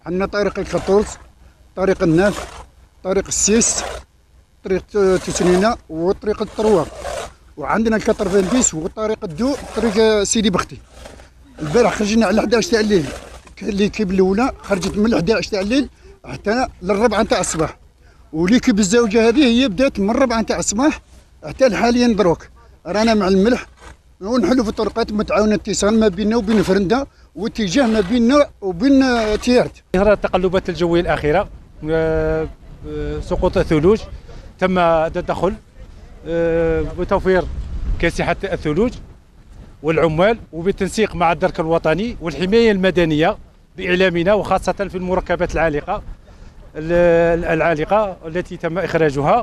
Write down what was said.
عندنا طريق الكاطورز، طريق الناف، طريق السيس، طريق تسنينة، وطريق الطروة، وعندنا الكاترفنديس، وطريق الدو، طريق سيدي بختي. البارح خرجنا على 11 تاع الليل، ليكيب الاولى خرجت من 11 تاع الليل حتى للربعه تاع الصباح، وليكيب الزوجه هذه هي بدات من الربعه تاع الصباح حتى حاليا دروك رانا مع الملح ونحلوا في الطرقات متعاونه، اتصال ما بيننا وبين فرندا، واتجاه ما بيننا وبين تيارت. ظهر التقلبات الجويه الاخيره، سقوط الثلوج، تم التدخل بتوفير كاسحه الثلوج والعمال، وبالتنسيق مع الدرك الوطني والحمايه المدنيه باعلامنا، وخاصه في المركبات العالقه التي تم اخراجها.